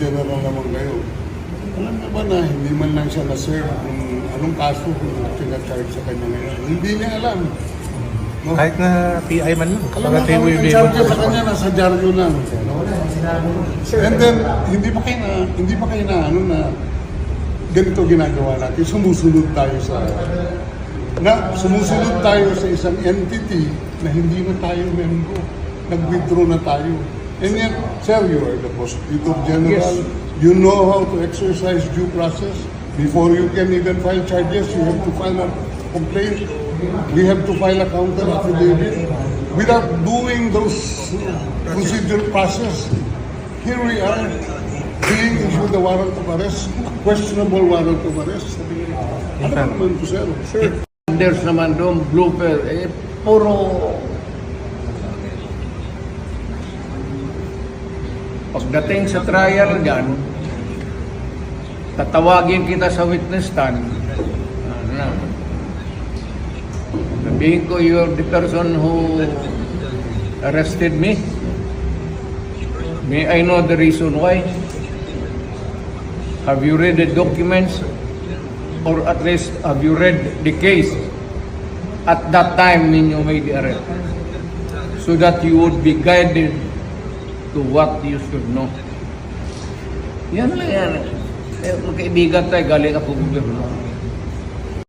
General naman kayo. Alam niyo ba na hindi man lang siya na-serve kung anong kaso kung pinacharge sa kanya ngayon? Hindi niya alam. No? Kahit na PI man lang. Alam mo, ang charge sa kanya nasa dyaryo lang. No? And then, hindi pa kayo na ano na ganito ginagawa natin. Sumusunod tayo sa isang entity na hindi na tayo membro. Nag-withdraw na tayo. And yet, sir, you are the Prosecutor General. Yes. You know how to exercise due process. Before you can even file charges, you have to file a complaint. We have to file a counter affidavit. Without doing those procedural process, here we are being issued a warrant of arrest, questionable warrant of arrest. Ano ba naman po, sir? Sir. There's naman doon, blooper, puro pagdating sa trial dyan, tatawagin kita sa witness stand. Sabihin ko, you're the person who arrested me. May I know the reason why? Have you read the documents? Or at least, have you read the case at that time when you made the arrest? So that you would be guided to what you should know. Yan lang yan. Kaibigan tayo, galing ako gobyerno.